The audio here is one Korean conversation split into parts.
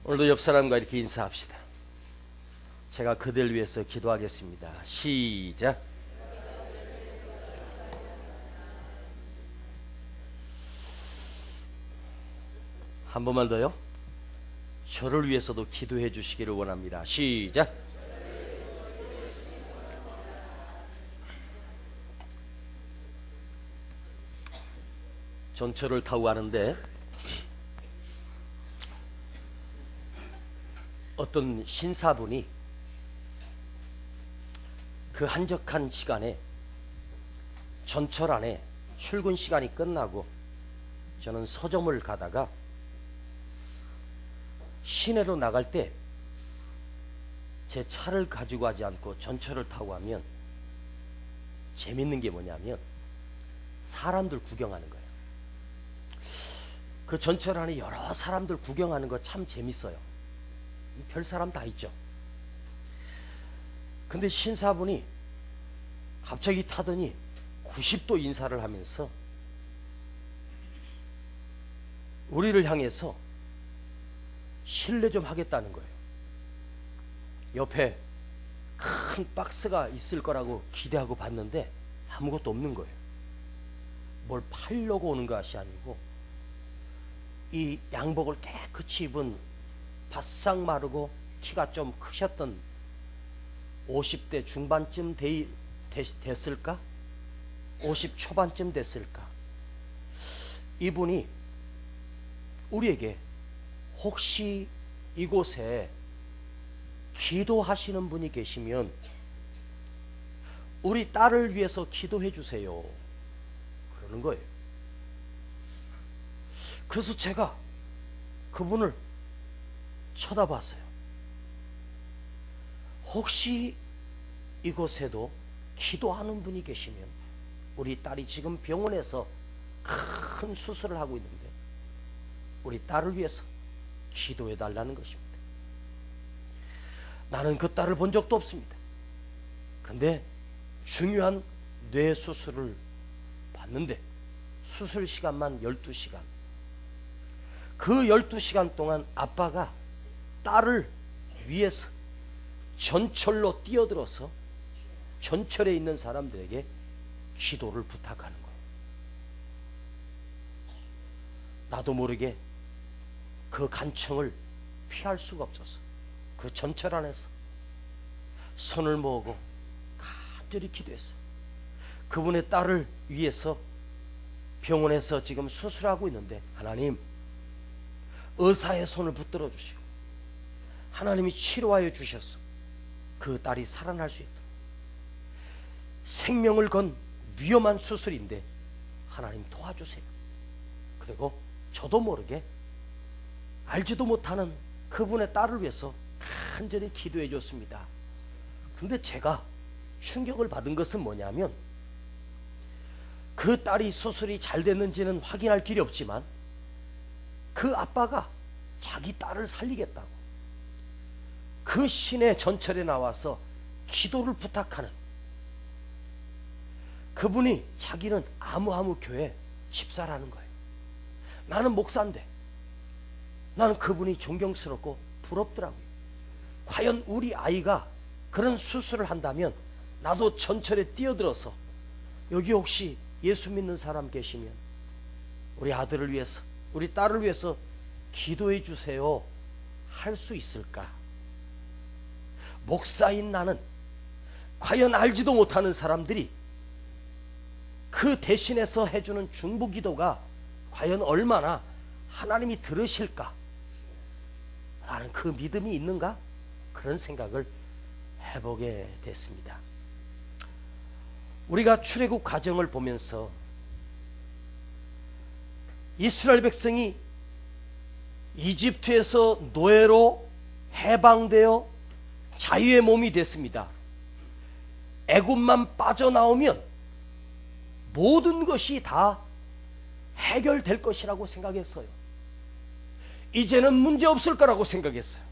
오늘도 옆 사람과 이렇게 인사합시다. 제가 그들 위해서 기도하겠습니다. 시작. 한 번만 더요. 저를 위해서도 기도해 주시기를 원합니다. 시작. 전철을 타고 가는데 어떤 신사분이 그 한적한 시간에 전철 안에 출근 시간이 끝나고 저는 서점을 가다가 시내로 나갈 때 제 차를 가지고 가지 않고 전철을 타고 가면 재밌는 게 뭐냐면 사람들 구경하는 거예요. 그 전철 안에 여러 사람들 구경하는 거 참 재밌어요. 별 사람 다 있죠. 근데 신사분이 갑자기 타더니 90도 인사를 하면서 우리를 향해서 실례 좀 하겠다는 거예요. 옆에 큰 박스가 있을 거라고 기대하고 봤는데 아무것도 없는 거예요. 뭘 팔려고 오는 것이 아니고 이 양복을 깨끗이 입은 바싹 마르고 키가 좀 크셨던 50대 중반쯤 됐을까? 50 초반쯤 됐을까? 이분이 우리에게 혹시 이곳에 기도하시는 분이 계시면 우리 딸을 위해서 기도해 주세요. 그러는 거예요. 그래서 제가 그분을 쳐다봤어요. 혹시 이곳에도 기도하는 분이 계시면 우리 딸이 지금 병원에서 큰 수술을 하고 있는데 우리 딸을 위해서 기도해 달라는 것입니다. 나는 그 딸을 본 적도 없습니다. 근데 중요한 뇌 수술을 받는데 수술 시간만 12시간. 그 12시간 동안 아빠가 딸을 위해서 전철로 뛰어들어서 전철에 있는 사람들에게 기도를 부탁하는 거예요. 나도 모르게 그 간청을 피할 수가 없어서 그 전철 안에서 손을 모으고 간절히 기도했어요. 그분의 딸을 위해서 병원에서 지금 수술하고 있는데 하나님 의사의 손을 붙들어 주시고 하나님이 치료하여 주셔서 그 딸이 살아날 수 있도록 생명을 건 위험한 수술인데 하나님 도와주세요. 그리고 저도 모르게 알지도 못하는 그분의 딸을 위해서 간절히 기도해 줬습니다. 근데 제가 충격을 받은 것은 뭐냐면 그 딸이 수술이 잘 됐는지는 확인할 길이 없지만 그 아빠가 자기 딸을 살리겠다고 그 시내 전철에 나와서 기도를 부탁하는 그분이 자기는 아무 교회 집사라는 거예요. 나는 목사인데 나는 그분이 존경스럽고 부럽더라고요. 과연 우리 아이가 그런 수술을 한다면 나도 전철에 뛰어들어서 여기 혹시 예수 믿는 사람 계시면 우리 아들을 위해서 우리 딸을 위해서 기도해 주세요 할 수 있을까? 목사인 나는 과연 알지도 못하는 사람들이 그 대신해서 해주는 중보기도가 과연 얼마나 하나님이 들으실까? 나는 그 믿음이 있는가? 그런 생각을 해보게 됐습니다. 우리가 출애굽 과정을 보면서 이스라엘 백성이 이집트에서 노예로 해방되어 자유의 몸이 됐습니다. 애굽만 빠져나오면 모든 것이 다 해결될 것이라고 생각했어요. 이제는 문제 없을 거라고 생각했어요.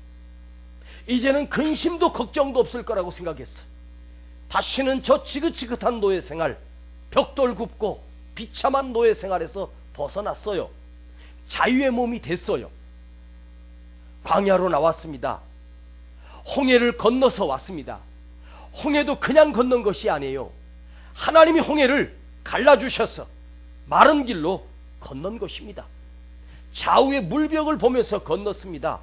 이제는 근심도 걱정도 없을 거라고 생각했어요. 다시는 저 지긋지긋한 노예 생활, 벽돌 굽고 비참한 노예 생활에서 벗어났어요. 자유의 몸이 됐어요. 광야로 나왔습니다. 홍해를 건너서 왔습니다. 홍해도 그냥 건넌 것이 아니에요. 하나님이 홍해를 갈라주셔서 마른 길로 건넌 것입니다. 좌우의 물벽을 보면서 건넜습니다.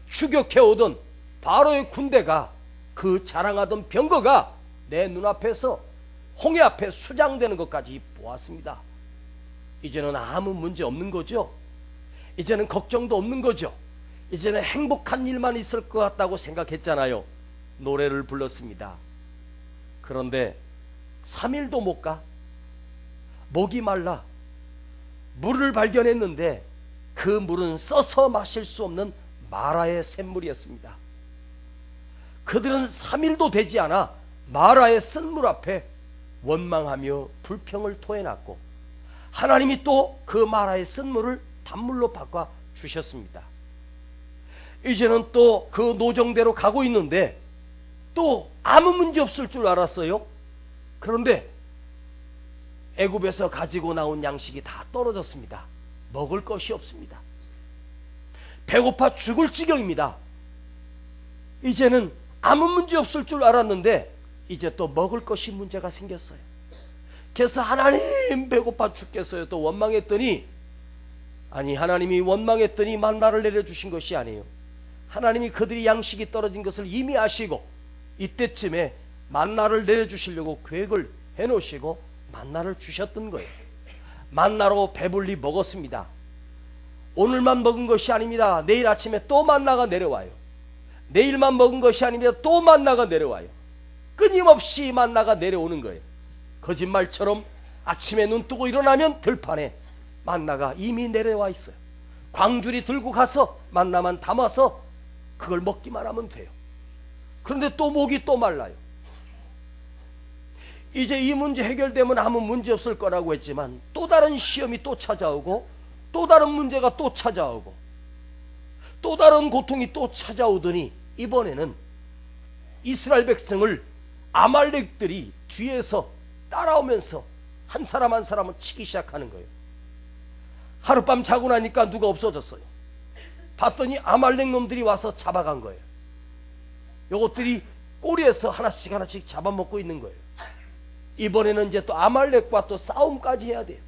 추격해오던 바로의 군대가, 그 자랑하던 병거가 내 눈앞에서 홍해 앞에 수장되는 것까지 보았습니다. 이제는 아무 문제 없는 거죠. 이제는 걱정도 없는 거죠. 이제는 행복한 일만 있을 것 같다고 생각했잖아요. 노래를 불렀습니다. 그런데 3일도 못 가. 목이 말라. 물을 발견했는데 그 물은 써서 마실 수 없는 마라의 샘물이었습니다. 그들은 3일도 되지 않아 마라의 쓴 물 앞에 원망하며 불평을 토해놨고, 하나님이 또 그 마라의 쓴 물을 단물로 바꿔 주셨습니다. 이제는 또 그 노정대로 가고 있는데 또 아무 문제 없을 줄 알았어요. 그런데 애굽에서 가지고 나온 양식이 다 떨어졌습니다. 먹을 것이 없습니다. 배고파 죽을 지경입니다. 이제는 아무 문제 없을 줄 알았는데 이제 또 먹을 것이 문제가 생겼어요. 그래서 하나님 배고파 죽겠어요 또 원망했더니, 아니, 하나님이 원망했더니 만나를 내려주신 것이 아니에요. 하나님이 그들이 양식이 떨어진 것을 이미 아시고 이때쯤에 만나를 내려주시려고 계획을 해놓으시고 만나를 주셨던 거예요. 만나로 배불리 먹었습니다. 오늘만 먹은 것이 아닙니다. 내일 아침에 또 만나가 내려와요. 내일만 먹은 것이 아닙니다. 또 만나가 내려와요. 끊임없이 만나가 내려오는 거예요. 거짓말처럼 아침에 눈 뜨고 일어나면 들판에 만나가 이미 내려와 있어요. 광줄이 들고 가서 만나만 담아서 그걸 먹기만 하면 돼요. 그런데 또 목이 또 말라요. 이제 이 문제 해결되면 아무 문제 없을 거라고 했지만 또 다른 시험이 또 찾아오고 또 다른 문제가 또 찾아오고 또 다른 고통이 또 찾아오더니 이번에는 이스라엘 백성을 아말렉들이 뒤에서 따라오면서 한 사람 한 사람을 치기 시작하는 거예요. 하룻밤 자고 나니까 누가 없어졌어요. 봤더니 아말렉 놈들이 와서 잡아간 거예요. 요것들이 꼬리에서 하나씩 하나씩 잡아먹고 있는 거예요. 이번에는 이제 또 아말렉과 또 싸움까지 해야 돼요.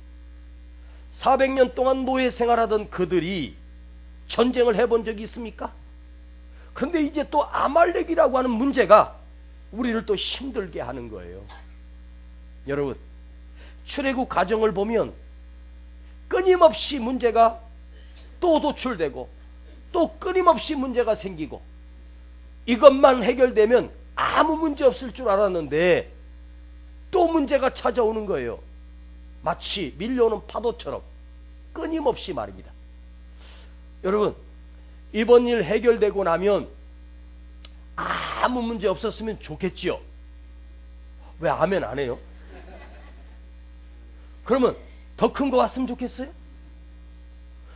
400년 동안 노예 생활하던 그들이 전쟁을 해본 적이 있습니까? 그런데 이제 또 아말렉이라고 하는 문제가 우리를 또 힘들게 하는 거예요. 여러분, 출애굽 과정을 보면 끊임없이 문제가 또 도출되고 또 끊임없이 문제가 생기고, 이것만 해결되면 아무 문제 없을 줄 알았는데 또 문제가 찾아오는 거예요. 마치 밀려오는 파도처럼 끊임없이 말입니다. 여러분, 이번 일 해결되고 나면 아무 문제 없었으면 좋겠지요. 왜 아멘 안 해요? 그러면 더 큰 거 왔으면 좋겠어요?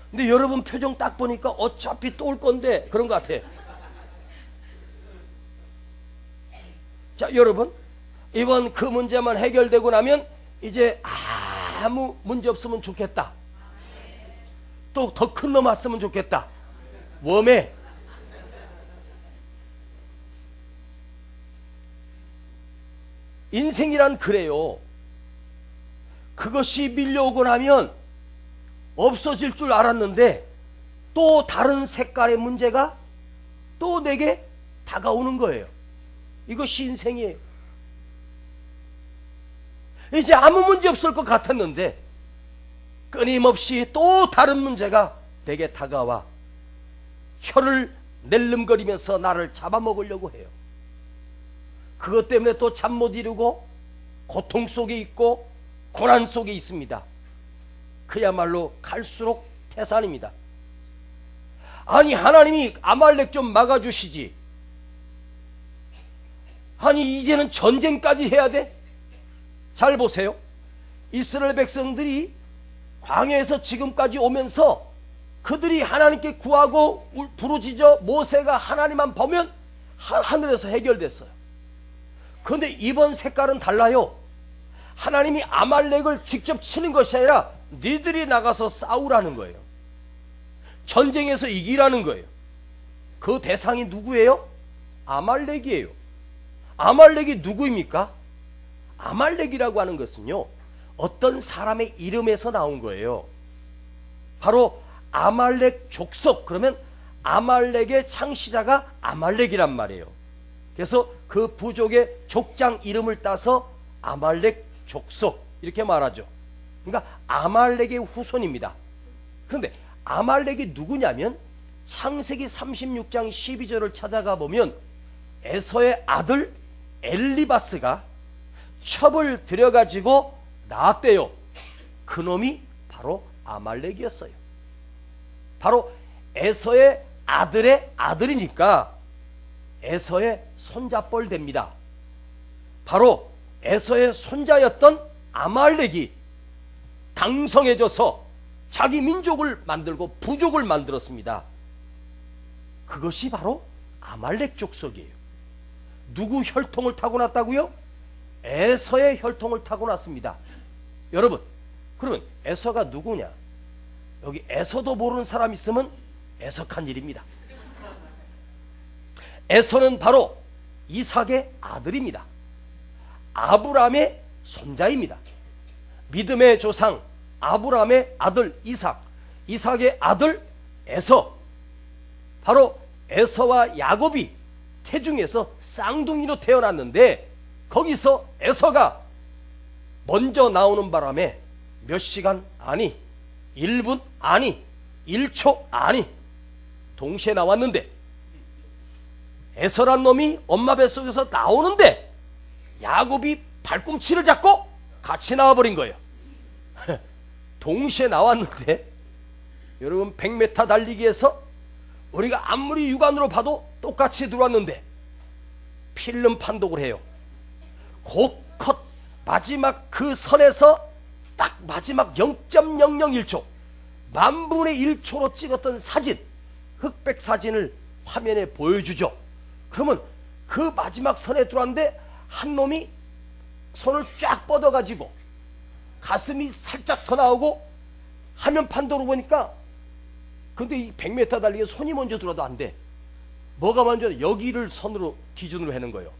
근데 여러분 표정 딱 보니까 어차피 또 올 건데 그런 것 같아. 자, 여러분, 이번 그 문제만 해결되고 나면 이제 아무 문제 없으면 좋겠다. 또 더 큰 놈 왔으면 좋겠다. 웜에 인생이란 그래요. 그것이 밀려오고 나면 없어질 줄 알았는데 또 다른 색깔의 문제가 또 내게 다가오는 거예요. 이것이 인생이에요. 이제 아무 문제 없을 것 같았는데 끊임없이 또 다른 문제가 내게 다가와 혀를 낼름거리면서 나를 잡아먹으려고 해요. 그것 때문에 또 잠 못 이루고 고통 속에 있고 고난 속에 있습니다. 그야말로 갈수록 태산입니다. 아니, 하나님이 아말렉 좀 막아주시지. 아니, 이제는 전쟁까지 해야 돼? 잘 보세요. 이스라엘 백성들이 광야에서 지금까지 오면서 그들이 하나님께 구하고 부르짖어 모세가 하나님만 보면 하늘에서 해결됐어요. 그런데 이번 색깔은 달라요. 하나님이 아말렉을 직접 치는 것이 아니라 니들이 나가서 싸우라는 거예요. 전쟁에서 이기라는 거예요. 그 대상이 누구예요? 아말렉이에요. 아말렉이 누구입니까? 아말렉이라고 하는 것은요, 어떤 사람의 이름에서 나온 거예요. 바로 아말렉 족속. 그러면 아말렉의 창시자가 아말렉이란 말이에요. 그래서 그 부족의 족장 이름을 따서 아말렉 족속 이렇게 말하죠. 그러니까 아말렉의 후손입니다. 그런데 아말렉이 누구냐면 창세기 36장 12절을 찾아가 보면 에서의 아들 엘리바스가 첩을 들여가지고 낳았대요. 그놈이 바로 아말렉이었어요. 바로 에서의 아들의 아들이니까 에서의 손자뻘 됩니다. 바로 에서의 손자였던 아말렉이 강성해져서 자기 민족을 만들고 부족을 만들었습니다. 그것이 바로 아말렉 족속이에요. 누구 혈통을 타고났다고요? 에서의 혈통을 타고났습니다. 여러분, 그러면 에서가 누구냐? 여기 에서도 모르는 사람 있으면 애석한 일입니다. 에서는 바로 이삭의 아들입니다. 아브라함의 손자입니다. 믿음의 조상 아브라함의 아들 이삭, 이삭의 아들 에서, 바로 에서와 야곱이 태중에서 쌍둥이로 태어났는데 거기서 에서가 먼저 나오는 바람에 몇 시간 아니, 1분 아니, 1초 아니 동시에 나왔는데 에서란 놈이 엄마 뱃속에서 나오는데 야곱이 발꿈치를 잡고 같이 나와버린 거예요. 동시에 나왔는데 여러분 100m 달리기에서 우리가 아무리 육안으로 봐도 똑같이 들어왔는데 필름 판독을 해요. 곧 마지막 그 선에서 딱 마지막 0.001초 만분의 1초로 찍었던 사진, 흑백 사진을 화면에 보여주죠. 그러면 그 마지막 선에 들어왔는데 한 놈이 손을 쫙 뻗어가지고 가슴이 살짝 더 나오고 화면 판도로 보니까, 근데 이 100m 달리기 손이 먼저 들어도 안 돼. 뭐가 먼저? 여기를 선으로 기준으로 하는 거예요.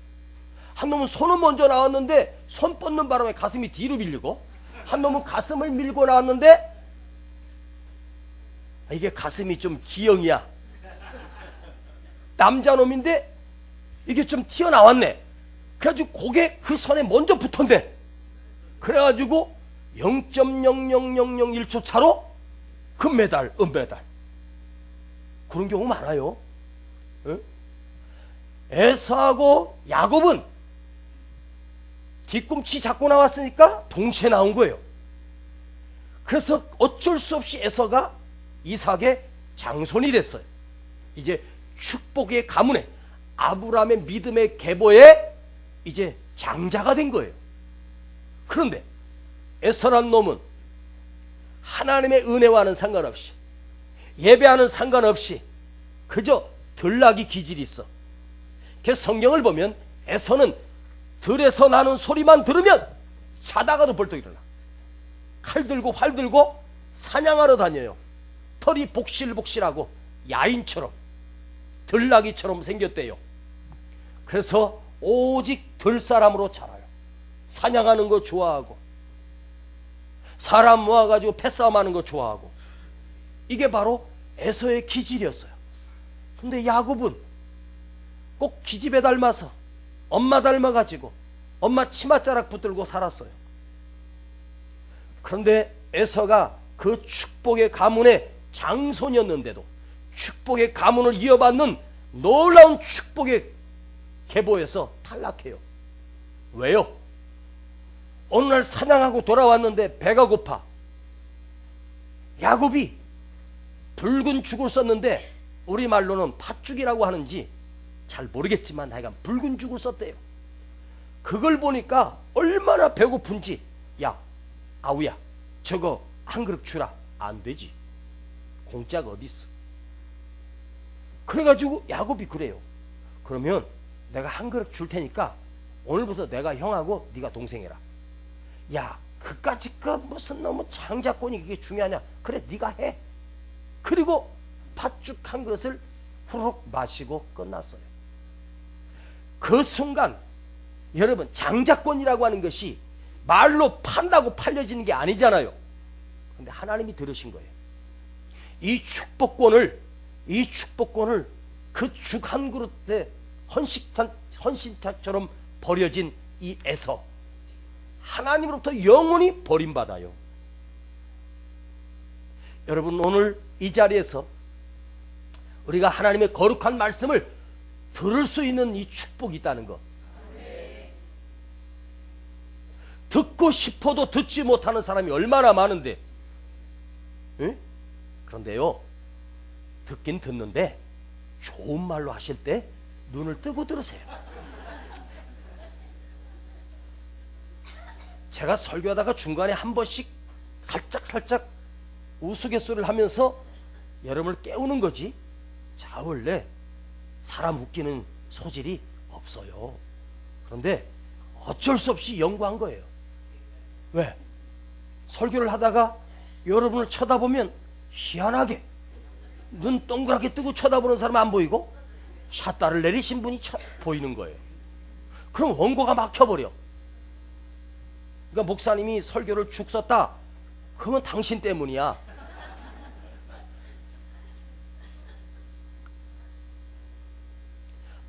한 놈은 손은 먼저 나왔는데 손 뻗는 바람에 가슴이 뒤로 밀리고, 한 놈은 가슴을 밀고 나왔는데 이게 가슴이 좀 기형이야. 남자 놈인데 이게 좀 튀어나왔네. 그래가지고 고개 그 선에 먼저 붙었네. 그래가지고 0.00001초 차로 금메달, 은메달. 그런 경우 많아요. 응? 에서하고 야곱은 뒤꿈치 잡고 나왔으니까 동시에 나온 거예요. 그래서 어쩔 수 없이 에서가 이삭의 장손이 됐어요. 이제 축복의 가문에, 아브라함의 믿음의 계보에 이제 장자가 된 거예요. 그런데 에서란 놈은 하나님의 은혜와는 상관없이, 예배하는 상관없이 그저 들나기 기질이 있어. 그래서 성경을 보면 에서는 들에서 나는 소리만 들으면 자다가도 벌떡 일어나. 칼 들고 활 들고 사냥하러 다녀요. 털이 복실복실하고 야인처럼, 들나기처럼 생겼대요. 그래서 오직 들사람으로 자라요. 사냥하는 거 좋아하고, 사람 모아가지고 패싸움하는 거 좋아하고, 이게 바로 에서의 기질이었어요. 근데 야곱은 꼭 기집애 닮아서 엄마 닮아가지고 엄마 치맛자락 붙들고 살았어요. 그런데 에서가 그 축복의 가문의 장손이었는데도 축복의 가문을 이어받는 놀라운 축복의 계보에서 탈락해요. 왜요? 어느 날 사냥하고 돌아왔는데 배가 고파. 야곱이 붉은 죽을 썼는데 우리말로는 팥죽이라고 하는지 잘 모르겠지만 하여간 붉은 죽을 썼대요. 그걸 보니까 얼마나 배고픈지, 야 아우야 저거 한 그릇 주라. 안 되지, 공짜가 어디 있어. 그래가지고 야곱이 그래요. 그러면 내가 한 그릇 줄 테니까 오늘부터 내가 형하고 네가 동생이라. 야 그까짓 거 무슨 너무 장자권이 그게 중요하냐. 그래 네가 해. 그리고 팥죽 한 그릇을 후루룩 마시고 끝났어요. 그 순간 여러분, 장자권이라고 하는 것이 말로 판다고 팔려지는 게 아니잖아요. 근데 하나님이 들으신 거예요. 이 축복권을 그 죽 한 그릇에 헌신차처럼 버려진 이 에서 하나님으로부터 영원히 버림받아요. 여러분, 오늘 이 자리에서 우리가 하나님의 거룩한 말씀을 들을 수 있는 이 축복이 있다는 것, 듣고 싶어도 듣지 못하는 사람이 얼마나 많은데, 응? 그런데요, 듣긴 듣는데 좋은 말로 하실 때 눈을 뜨고 들으세요. 제가 설교하다가 중간에 한 번씩 살짝 우스갯소리를 하면서 여러분을 깨우는 거지, 자, 원래 사람 웃기는 소질이 없어요. 그런데 어쩔 수 없이 연구한 거예요. 왜? 설교를 하다가 여러분을 쳐다보면 희한하게 눈 동그랗게 뜨고 쳐다보는 사람 안 보이고 샷다를 내리신 분이 보이는 거예요. 그럼 원고가 막혀버려. 그러니까 목사님이 설교를 죽 썼다, 그건 당신 때문이야.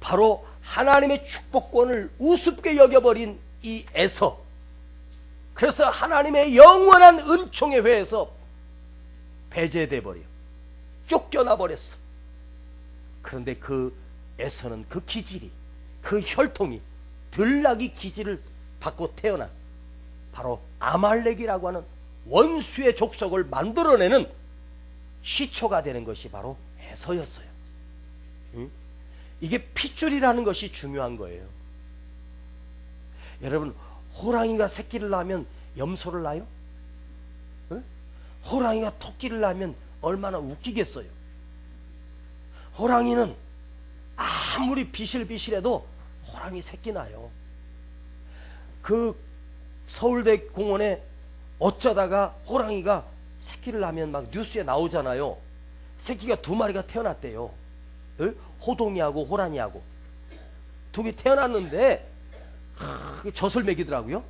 바로 하나님의 축복권을 우습게 여겨버린 이 에서, 그래서 하나님의 영원한 은총의 회에서 배제돼 버려, 쫓겨나 버렸어. 그런데 그 에서는 그 기질이, 그 혈통이 들나귀 기질을 받고 태어난 바로 아말렉이라고 하는 원수의 족속을 만들어내는 시초가 되는 것이 바로 에서였어요. 응? 이게 핏줄이라는 것이 중요한 거예요. 여러분, 호랑이가 새끼를 낳으면 염소를 낳아요? 응? 호랑이가 토끼를 낳으면 얼마나 웃기겠어요. 호랑이는 아무리 비실비실해도 호랑이 새끼 나요. 그 서울대 공원에 어쩌다가 호랑이가 새끼를 낳으면 막 뉴스에 나오잖아요. 새끼가 2마리가 태어났대요. 호동이하고 호랑이하고 두 개 태어났는데 젖을 먹이더라고요.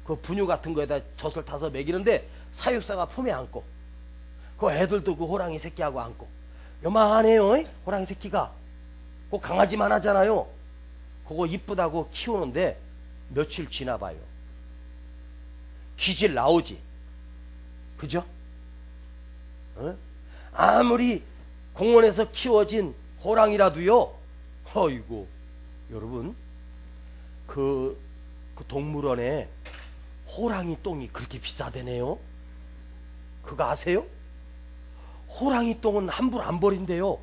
그 분유 같은 거에다 젖을 타서 먹이는데 사육사가 품에 안고, 그 애들도 그 호랑이 새끼하고 안고, 요만해요, 호랑이 새끼가. 그 강아지만 하잖아요. 그거 이쁘다고 키우는데 며칠 지나봐요, 기질 나오지. 그죠? 아무리 공원에서 키워진 호랑이라도요, 어이구, 여러분, 그 동물원에 호랑이 똥이 그렇게 비싸대네요. 그거 아세요? 호랑이 똥은 함부로 안 버린대요.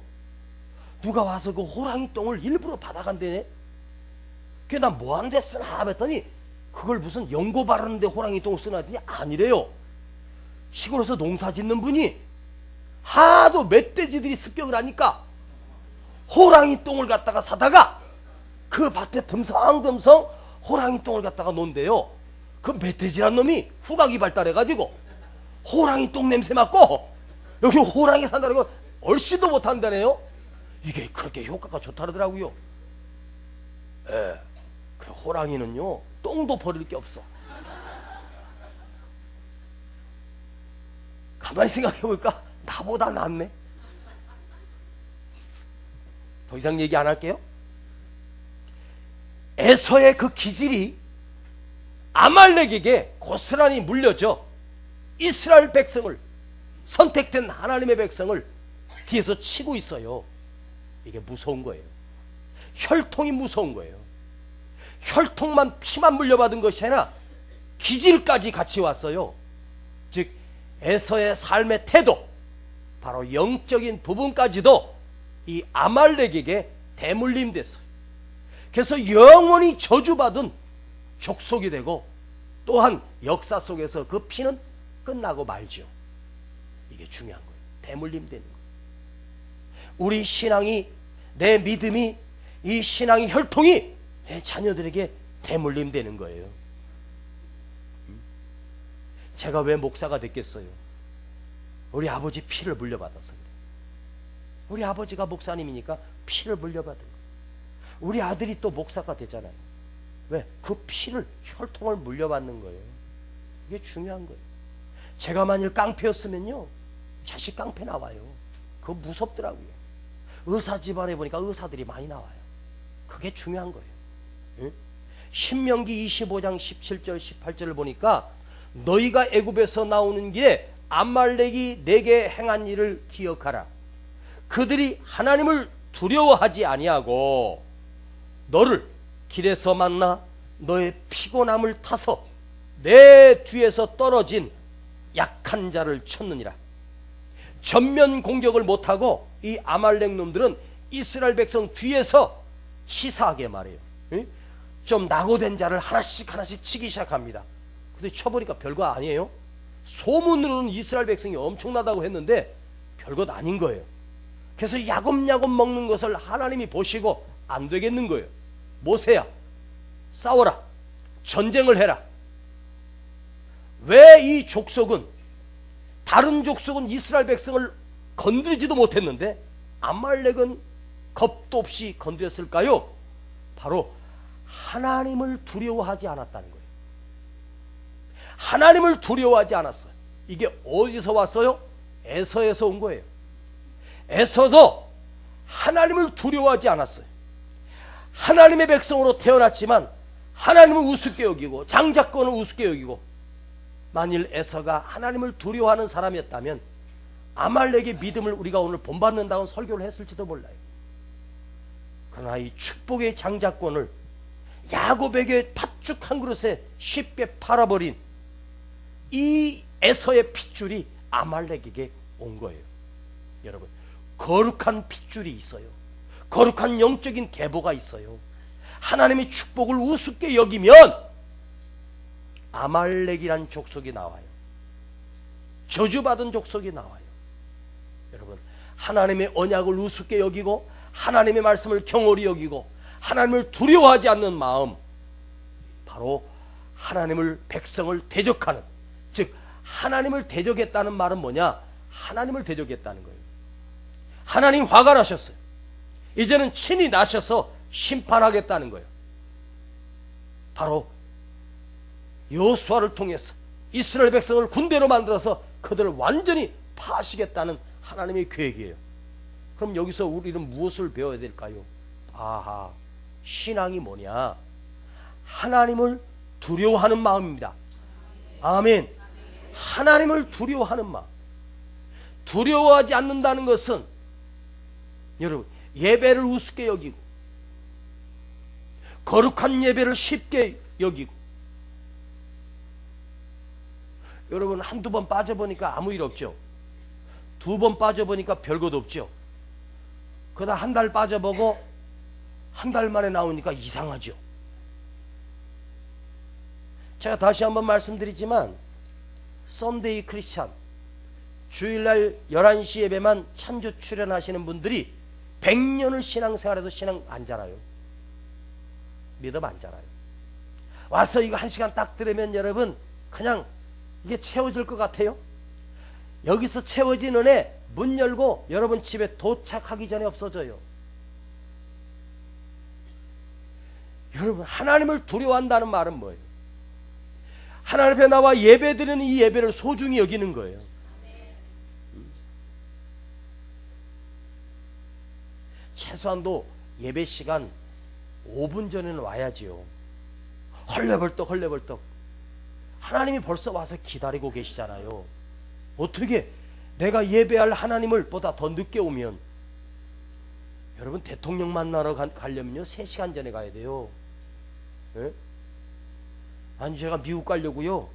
누가 와서 그 호랑이 똥을 일부러 받아간대네. 그게 난 뭐 하는데 쓰나 했더니 그걸 무슨 연고 바르는데 호랑이 똥을 쓰나 했더니 아니래요. 시골에서 농사 짓는 분이 하도 멧돼지들이 습격을 하니까 호랑이 똥을 갖다가 사다가 그 밭에 듬성듬성 호랑이 똥을 갖다가 논대요. 그 멧돼지란 놈이 후각이 발달해가지고 호랑이 똥 냄새 맡고 여기 호랑이 산다는 거 얼씨도 못한다네요. 이게 그렇게 효과가 좋다더라고요. 예, 그 호랑이는요 똥도 버릴 게 없어. 가만히 생각해보니까 나보다 낫네. 더 이상 얘기 안 할게요. 에서의 그 기질이 아말렉에게 고스란히 물려져 이스라엘 백성을, 선택된 하나님의 백성을 뒤에서 치고 있어요. 이게 무서운 거예요. 혈통이 무서운 거예요. 혈통만, 피만 물려받은 것이 아니라 기질까지 같이 왔어요. 즉 에서의 삶의 태도, 바로 영적인 부분까지도 이 아말렉에게 대물림됐어요. 그래서 영원히 저주받은 족속이 되고, 또한 역사 속에서 그 피는 끝나고 말죠. 이게 중요한 거예요. 대물림되는 거예요. 우리 신앙이, 내 믿음이, 이 신앙의 혈통이 내 자녀들에게 대물림되는 거예요. 제가 왜 목사가 됐겠어요? 우리 아버지 피를 물려받아서 그래요. 우리 아버지가 목사님이니까 피를 물려받은 거예요. 우리 아들이 또 목사가 되잖아요. 왜? 그 피를, 혈통을 물려받는 거예요. 이게 중요한 거예요. 제가 만일 깡패였으면요, 자식 깡패 나와요. 그거 무섭더라고요. 의사 집안에 보니까 의사들이 많이 나와요. 그게 중요한 거예요. 응? 신명기 25장 17절 18절을 보니까 너희가 애굽에서 나오는 길에 아말렉이 내게 행한 일을 기억하라. 그들이 하나님을 두려워하지 아니하고 너를 길에서 만나 너의 피곤함을 타서 내 뒤에서 떨어진 약한 자를 쳤느니라. 전면 공격을 못하고 이 아말렉 놈들은 이스라엘 백성 뒤에서 치사하게 말해요. 좀 낙오된 자를 하나씩 하나씩 치기 시작합니다. 근데 쳐보니까 별거 아니에요. 소문으로는 이스라엘 백성이 엄청나다고 했는데 별것 아닌 거예요. 그래서 야곱야곱 먹는 것을 하나님이 보시고 안 되겠는 거예요. 모세야, 싸워라. 전쟁을 해라. 왜 이 족속은, 다른 족속은 이스라엘 백성을 건드리지도 못했는데 아말렉은 겁도 없이 건드렸을까요? 바로 하나님을 두려워하지 않았다는 거예요. 하나님을 두려워하지 않았어요. 이게 어디서 왔어요? 에서에서 온 거예요. 에서도 하나님을 두려워하지 않았어요. 하나님의 백성으로 태어났지만 하나님을 우습게 여기고 장자권을 우습게 여기고, 만일 에서가 하나님을 두려워하는 사람이었다면 아말렉의 믿음을 우리가 오늘 본받는다고 설교를 했을지도 몰라요. 그러나 이 축복의 장자권을 야곱에게 팥죽 한 그릇에 쉽게 팔아버린 이 에서의 핏줄이 아말렉에게 온 거예요. 여러분, 거룩한 핏줄이 있어요. 거룩한 영적인 계보가 있어요. 하나님의 축복을 우습게 여기면 아말렉이란 족속이 나와요. 저주받은 족속이 나와요. 여러분, 하나님의 언약을 우습게 여기고 하나님의 말씀을 경홀히 여기고 하나님을 두려워하지 않는 마음, 바로 하나님을, 백성을 대적하는, 즉 하나님을 대적했다는 말은 뭐냐? 하나님을 대적했다는 거예요. 하나님 화가 나셨어요. 이제는 친히 나셔서 심판하겠다는 거예요. 바로 여호수아를 통해서 이스라엘 백성을 군대로 만들어서 그들을 완전히 파시겠다는 하나님의 계획이에요. 그럼 여기서 우리는 무엇을 배워야 될까요? 아하, 신앙이 뭐냐? 하나님을 두려워하는 마음입니다. 아멘. 하나님을 두려워하는 마음. 두려워하지 않는다는 것은, 여러분, 예배를 우습게 여기고 거룩한 예배를 쉽게 여기고, 여러분, 한두 번 빠져보니까 아무 일 없죠. 두 번 빠져보니까 별것 없죠. 그러다 한 달 빠져보고 한 달 만에 나오니까 이상하죠. 제가 다시 한번 말씀드리지만 썬데이 크리스찬, 주일날 11시 예배만 찬주 출연하시는 분들이 100년을 신앙생활해도 신앙 안 자라요. 믿음 안 자라요. 와서 이거 1시간 딱 들으면 여러분 그냥 이게 채워질 것 같아요. 여기서 채워진 은혜 문 열고 여러분 집에 도착하기 전에 없어져요. 여러분, 하나님을 두려워한다는 말은 뭐예요? 하나님 앞에 나와 예배드리는 이 예배를 소중히 여기는 거예요. 최소한도 예배 시간 5분 전에는 와야지요. 헐레벌떡 헐레벌떡. 하나님이 벌써 와서 기다리고 계시잖아요. 어떻게 내가 예배할 하나님을 보다 더 늦게 오면, 여러분, 대통령 만나러 가려면요 3시간 전에 가야 돼요. 예? 아니, 제가 미국 가려고요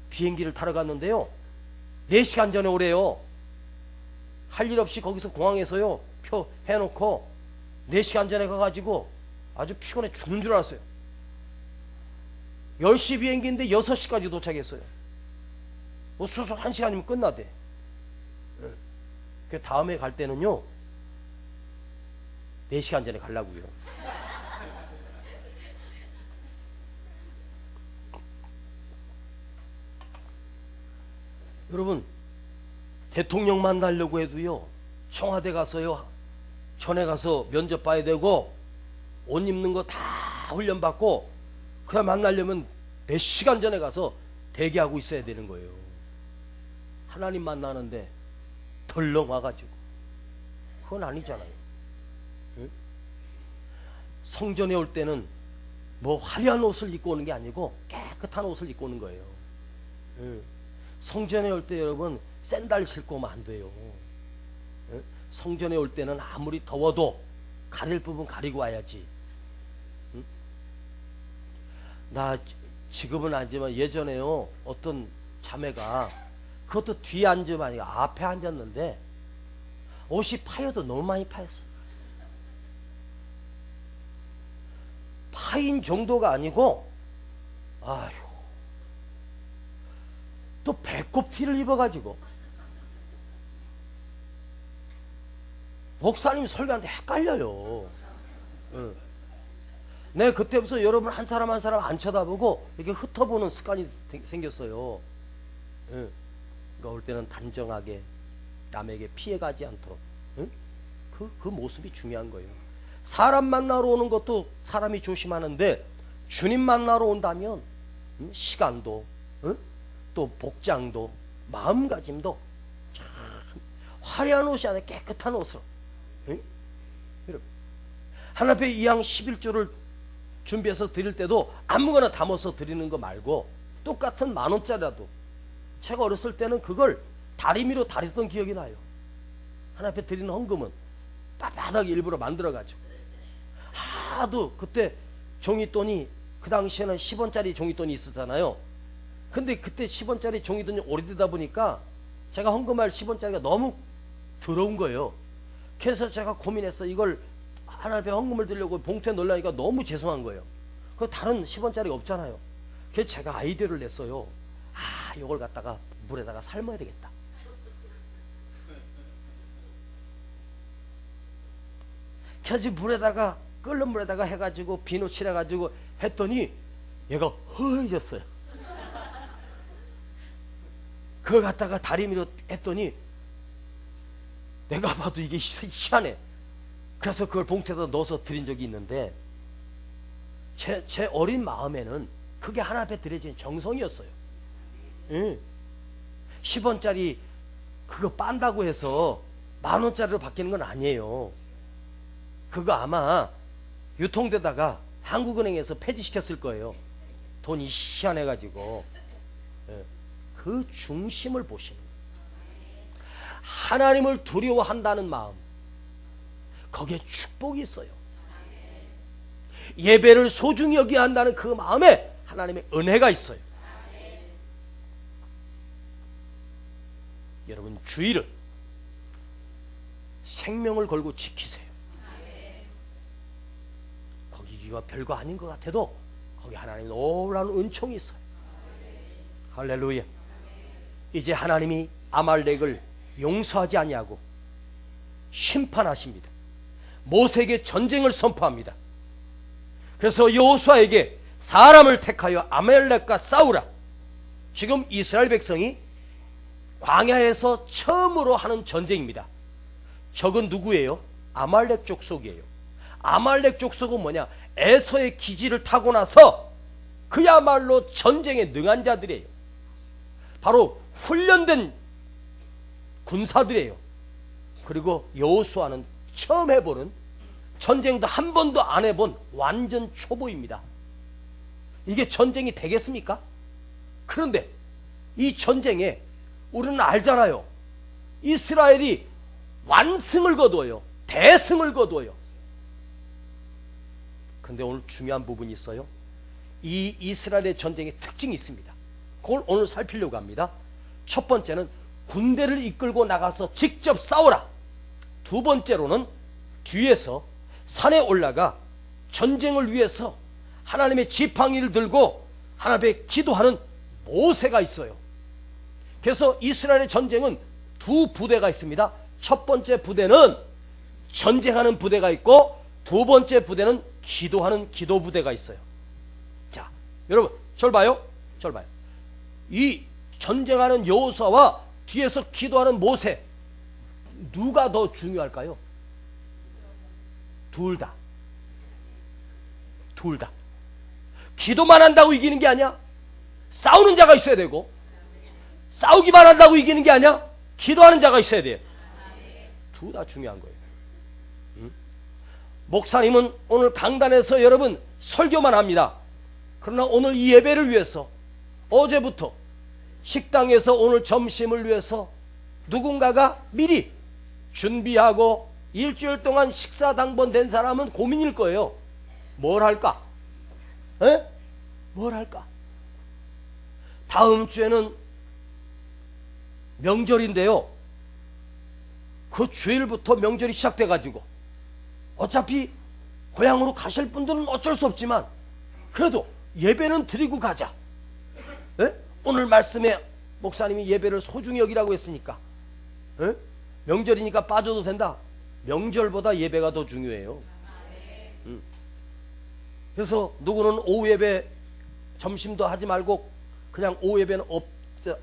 비행기를 타러 갔는데요 4시간 전에 오래요. 할 일 없이 거기서 공항에서요 표 해놓고 4시간 전에 가가지고 아주 피곤해 죽는 줄 알았어요. 10시 비행기인데 6시까지 도착했어요. 뭐 수속 1시간이면 끝나대. 그 다음에 갈 때는요 4시간 전에 가려고요. 여러분, 대통령 만나려고 해도요 청와대 가서요 전에 가서 면접 봐야 되고 옷 입는 거 다 훈련받고 그냥 만나려면 몇 시간 전에 가서 대기하고 있어야 되는 거예요. 하나님 만나는데 덜렁 와가지고 그건 아니잖아요. 응? 성전에 올 때는 뭐 화려한 옷을 입고 오는 게 아니고 깨끗한 옷을 입고 오는 거예요. 응? 성전에 올 때 여러분 샌들 신고 오면 안 돼요. 응? 성전에 올 때는 아무리 더워도 가릴 부분 가리고 와야지. 응? 나 지금은 아니지만 예전에요 어떤 자매가 그것도 뒤에 앉으면 아니고 앞에 앉았는데 옷이 파여도 너무 많이 파였어. 파인 정도가 아니고 아휴 또 배꼽 티를 입어가지고 목사님 설교하는데 헷갈려요. 응. 내 그때부터 여러분 한 사람 한 사람 안 쳐다보고 이렇게 흩어보는 습관이 생겼어요. 응. 그러니까 올 때는 단정하게 남에게 피해가지 않도록 응? 그 모습이 중요한 거예요. 사람 만나러 오는 것도 사람이 조심하는데 주님 만나러 온다면 시간도 또 복장도 마음가짐도 참 화려한 옷이 아니라 깨끗한 옷으로 하나님 앞에 이왕 11조를 준비해서 드릴 때도 아무거나 담아서 드리는 거 말고 똑같은 10,000원짜리라도 제가 어렸을 때는 그걸 다리미로 다렸던 기억이 나요. 하나님 앞에 드리는 헌금은 빳빳하게 일부러 만들어가지고 하도 그때 종이돈이 그 당시에는 10원짜리 종이돈이 있었잖아요. 근데 그때 10원짜리 종이돈이 오래되다 보니까 제가 헌금할 10원짜리가 너무 더러운 거예요. 그래서 제가 고민해서 이걸 하나님 앞에 헌금을 드리려고 봉투에 넣으려니까 너무 죄송한 거예요. 그 다른 10원짜리가 없잖아요. 그래서 제가 아이디어를 냈어요. 아, 이걸 갖다가 물에다가 삶아야 되겠다. 그래서 물에다가 끓는 물에다가 해가지고 비누 칠해가지고 했더니 얘가 허해졌어요. 그걸 갖다가 다리미로 했더니 내가 봐도 이게 희한해. 그래서 그걸 봉투에다 넣어서 드린 적이 있는데 제 어린 마음에는 그게 하나님 앞에 드려진 정성이었어요. 10원짜리 그거 빤다고 해서 10,000원짜리로 바뀌는 건 아니에요. 그거 아마 유통되다가 한국은행에서 폐지시켰을 거예요. 돈이 희한해가지고. 그 중심을 보시는 거예요. 하나님을 두려워한다는 마음, 거기에 축복이 있어요. 예배를 소중히 여겨야 한다는 그 마음에 하나님의 은혜가 있어요. 여러분 주의를 생명을 걸고 지키세요. 거기가 별거 아닌 것 같아도 거기 하나님의 놀라운 은총이 있어요. 할렐루야. 이제 하나님이 아말렉을 용서하지 아니하고 심판하십니다. 모세에게 전쟁을 선포합니다. 그래서 여호수아에게 사람을 택하여 아말렉과 싸우라. 지금 이스라엘 백성이 광야에서 처음으로 하는 전쟁입니다. 적은 누구예요? 아말렉 족속이에요. 아말렉 족속은 뭐냐? 에서의 기지를 타고 나서 그야말로 전쟁에 능한 자들이에요. 바로 훈련된 군사들이에요. 그리고 여호수아는 처음 해보는, 전쟁도 한 번도 안 해본 완전 초보입니다. 이게 전쟁이 되겠습니까? 그런데 이 전쟁에 우리는 알잖아요. 이스라엘이 완승을 거두어요. 대승을 거두어요. 그런데 오늘 중요한 부분이 있어요. 이 이스라엘의 전쟁의 특징이 있습니다. 그걸 오늘 살피려고 합니다. 첫 번째는 군대를 이끌고 나가서 직접 싸우라. 두 번째로는 뒤에서 산에 올라가 전쟁을 위해서 하나님의 지팡이를 들고 하나님께 기도하는 모세가 있어요. 그래서 이스라엘의 전쟁은 두 부대가 있습니다. 첫 번째 부대는 전쟁하는 부대가 있고 두 번째 부대는 기도하는 기도 부대가 있어요. 자, 여러분 절 봐요. 절 봐요. 이 전쟁하는 여호수아와 뒤에서 기도하는 모세, 누가 더 중요할까요? 둘 다. 둘 다. 기도만 한다고 이기는 게 아니야. 싸우는 자가 있어야 되고, 싸우기만 한다고 이기는 게 아니야. 기도하는 자가 있어야 돼. 둘 다 중요한 거예요. 응? 목사님은 오늘 강단에서 여러분 설교만 합니다. 그러나 오늘 이 예배를 위해서 어제부터 식당에서 오늘 점심을 위해서 누군가가 미리 준비하고 일주일 동안 식사 당번된 사람은 고민일 거예요. 뭘 할까? 에? 뭘 할까? 다음 주에는 명절인데요. 그 주일부터 명절이 시작돼가지고 어차피 고향으로 가실 분들은 어쩔 수 없지만 그래도 예배는 드리고 가자. 에? 오늘 말씀에 목사님이 예배를 소중히 여기라고 했으니까 에? 명절이니까 빠져도 된다. 명절보다 예배가 더 중요해요. 그래서 누구는 오후 예배 점심도 하지 말고 그냥 오후 예배는 없자.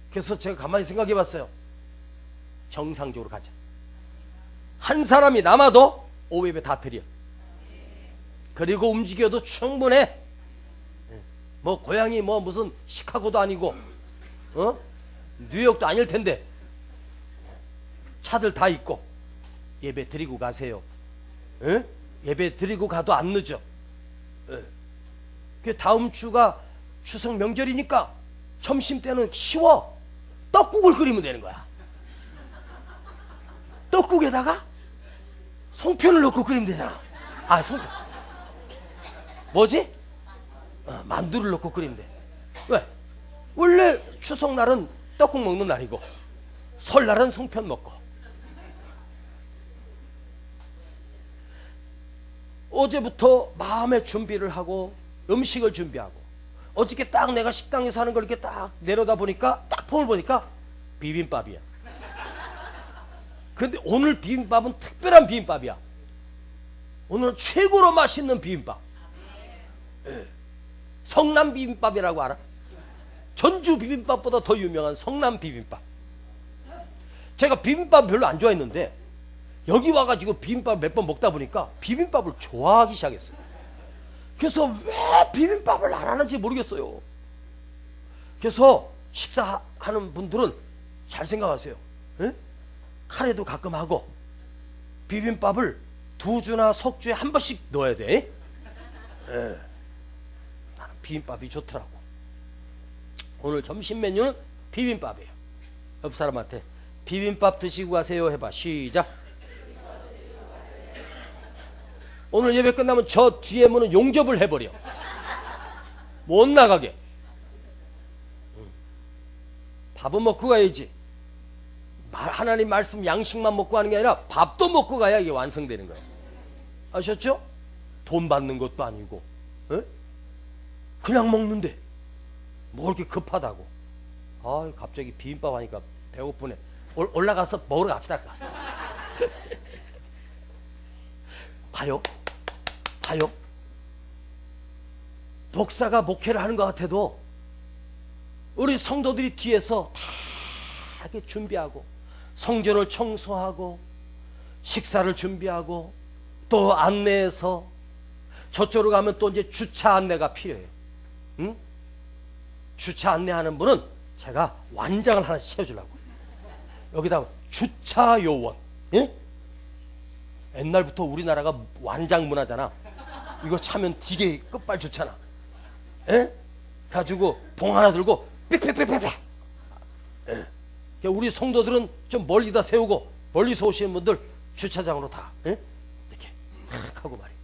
그래서 제가 가만히 생각해 봤어요. 정상적으로 가자. 한 사람이 남아도 오후 예배 다 드려. 그리고 움직여도 충분해. 뭐 고향이 뭐 무슨 시카고도 아니고 뉴욕도 아닐 텐데 차들 다 있고 예배 드리고 가세요. 에? 예배 드리고 가도 안 늦어. 그 다음 주가 추석 명절이니까 점심 때는 쉬워. 떡국을 끓이면 되는 거야. 떡국에다가 송편을 넣고 끓이면 되잖아. 아, 송편. 뭐지? 만두를 넣고 끓이면 돼. 왜? 원래 추석날은 떡국 먹는 날이고 설날은 송편 먹고. 어제부터 마음의 준비를 하고 음식을 준비하고 어저께 딱 내가 식당에서 하는 걸 이렇게 딱 내려다 보니까 딱 폼을 보니까 비빔밥이야. 근데 오늘 비빔밥은 특별한 비빔밥이야. 오늘은 최고로 맛있는 비빔밥. 성남 비빔밥이라고 알아? 전주 비빔밥보다 더 유명한 성남 비빔밥. 제가 비빔밥 별로 안 좋아했는데 여기 와가지고 비빔밥 몇 번 먹다 보니까 비빔밥을 좋아하기 시작했어요. 그래서 왜 비빔밥을 안 하는지 모르겠어요. 그래서 식사하는 분들은 잘 생각하세요. 에? 카레도 가끔 하고 비빔밥을 2주나 석주에 한 번씩 넣어야 돼. 나는 비빔밥이 좋더라고. 오늘 점심 메뉴는 비빔밥이에요. 옆 사람한테 비빔밥 드시고 가세요 해봐. 시작. 오늘 예배 끝나면 저 뒤에 문은 용접을 해버려. 못 나가게. 밥은 먹고 가야지. 하나님 말씀 양식만 먹고 가는 게 아니라 밥도 먹고 가야 이게 완성되는 거예요. 아셨죠? 돈 받는 것도 아니고 에? 그냥 먹는데 뭐 이렇게 급하다고. 아, 갑자기 비빔밥 하니까 배고프네. 올라가서 먹으러 갑시다. 봐요. 목사가 목회를 하는 것 같아도 우리 성도들이 뒤에서 다 이렇게 준비하고 성전을 청소하고 식사를 준비하고 또 안내해서 저쪽으로 가면 또 이제 주차 안내가 필요해요. 응? 주차 안내하는 분은 제가 완장을 하나 씌워주려고. 여기다 주차 요원. 예? 옛날부터 우리나라가 완장 문화잖아. 이거 차면 되게 끝발 좋잖아. 에? 가지고 봉 하나 들고 빽빽빽빽. 우리 성도들은 좀 멀리다 세우고 멀리서 오시는 분들 주차장으로 다 에? 이렇게 탁 하고 말이에요.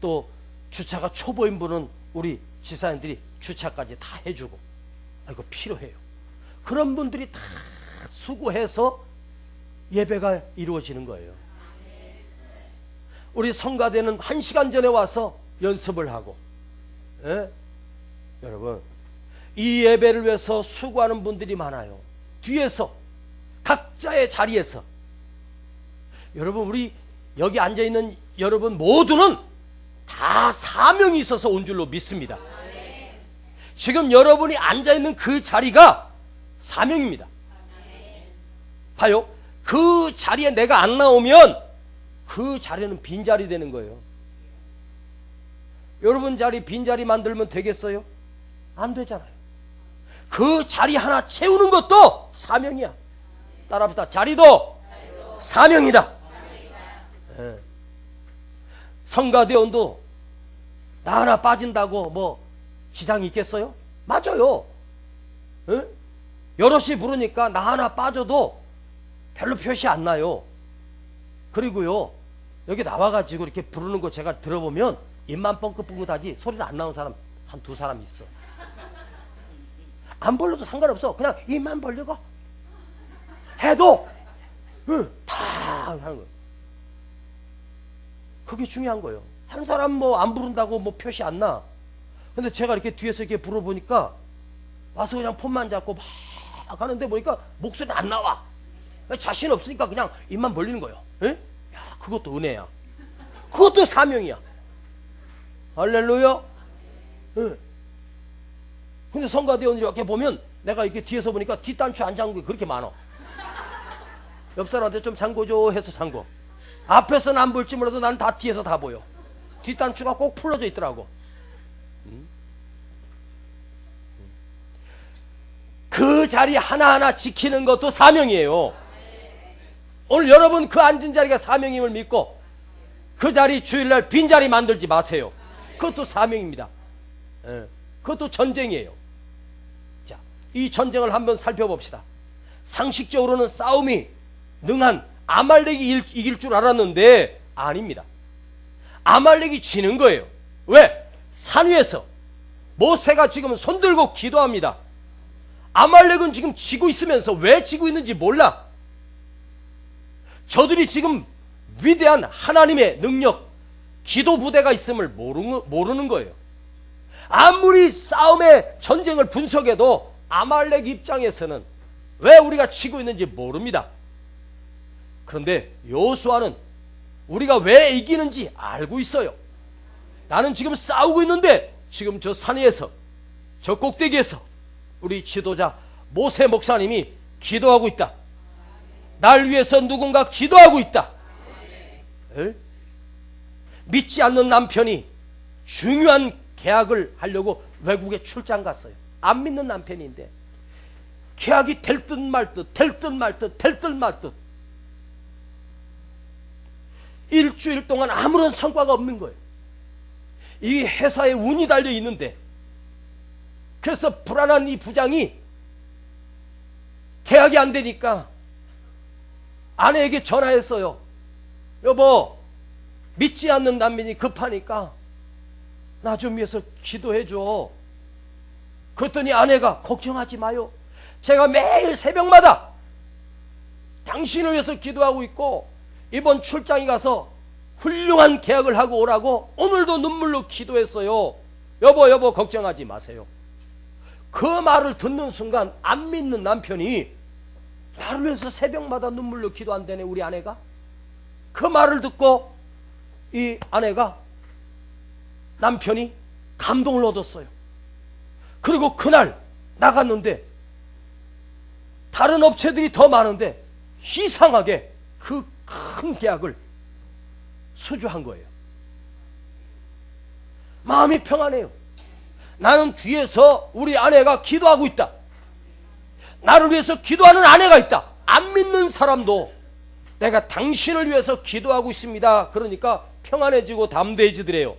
또 주차가 초보인 분은 우리 집사님들이 주차까지 다 해주고. 이거 필요해요. 그런 분들이 다 수고해서 예배가 이루어지는 거예요. 우리 성가대는 1시간 전에 와서 연습을 하고. 예? 여러분, 이 예배를 위해서 수고하는 분들이 많아요. 뒤에서 각자의 자리에서. 여러분, 우리 여기 앉아있는 여러분 모두는 다 사명이 있어서 온 줄로 믿습니다. 지금 여러분이 앉아있는 그 자리가 사명입니다. 봐요. 그 자리에 내가 안 나오면 그 자리는 빈자리 되는 거예요. 여러분 자리 빈자리 만들면 되겠어요? 안 되잖아요. 그 자리 하나 채우는 것도 사명이야. 따라합시다. 자리도 사명이다. 예. 성가대원도 나 하나 빠진다고 뭐 지장이 있겠어요? 맞아요. 예? 여럿이 부르니까 나 하나 빠져도 별로 표시 안 나요. 그리고요, 여기 나와가지고 이렇게 부르는 거 제가 들어보면 입만 뻥긋뻥긋하지 소리는 안 나오는 사람 한 두 사람 있어. 안 벌려도 상관없어. 그냥 입만 벌리고 해도 다 하는 거예요. 그게 중요한 거예요. 한 사람 뭐 안 부른다고 뭐 표시 안 나. 근데 제가 이렇게 뒤에서 이렇게 불어보니까 와서 그냥 폰만 잡고 막 하는데 보니까 목소리 안 나와. 자신 없으니까 그냥 입만 벌리는 거예요. 에? 야, 그것도 은혜야. 그것도 사명이야. 할렐루야. 예. 근데 성가대원 이렇게 보면 내가 이렇게 뒤에서 보니까 뒷단추 안 잠근 게 그렇게 많아. 옆 사람한테 좀 잠궈줘 해서 잠궈. 앞에서는 안 볼지 몰라도 난 다 뒤에서 다 보여. 뒷단추가 꼭 풀어져 있더라고. 그 자리 하나하나 지키는 것도 사명이에요. 오늘 여러분 그 앉은 자리가 사명임을 믿고 그 자리 주일날 빈자리 만들지 마세요. 그것도 사명입니다. 예. 그것도 전쟁이에요. 자, 이 전쟁을 한번 살펴봅시다. 상식적으로는 싸움이 능한 아말렉이 이길 줄 알았는데 아닙니다. 아말렉이 지는 거예요. 왜? 산 위에서 모세가 지금 손들고 기도합니다. 아말렉은 지금 지고 있으면서 왜 지고 있는지 몰라. 저들이 지금 위대한 하나님의 능력, 기도 부대가 있음을 모르는 거예요. 아무리 싸움의 전쟁을 분석해도 아말렉 입장에서는 왜 우리가 지고 있는지 모릅니다. 그런데 여호수아는 우리가 왜 이기는지 알고 있어요. 나는 지금 싸우고 있는데 지금 저 산 위에서 저 꼭대기에서 우리 지도자 모세 목사님이 기도하고 있다. 날 위해서 누군가 기도하고 있다. 에? 믿지 않는 남편이 중요한 계약을 하려고 외국에 출장 갔어요. 안 믿는 남편인데 계약이 될 듯 말 듯, 될 듯 말 듯, 될 듯 말 듯. 일주일 동안 아무런 성과가 없는 거예요. 이 회사에 운이 달려 있는데, 그래서 불안한 이 부장이 계약이 안 되니까 아내에게 전화했어요. 여보, 믿지 않는 남편이 급하니까 나 좀 위해서 기도해줘. 그랬더니 아내가 걱정하지 마요. 제가 매일 새벽마다 당신을 위해서 기도하고 있고 이번 출장에 가서 훌륭한 계약을 하고 오라고 오늘도 눈물로 기도했어요. 여보 걱정하지 마세요. 그 말을 듣는 순간 안 믿는 남편이 나를 위해서 새벽마다 눈물로 기도한다네. 우리 아내가 그 말을 듣고 이 아내가 남편이 감동을 얻었어요. 그리고 그날 나갔는데 다른 업체들이 더 많은데 이상하게 그 큰 계약을 수주한 거예요. 마음이 평안해요. 나는 뒤에서 우리 아내가 기도하고 있다. 나를 위해서 기도하는 아내가 있다. 안 믿는 사람도 내가 당신을 위해서 기도하고 있습니다. 그러니까 평안해지고 담대해지더래요.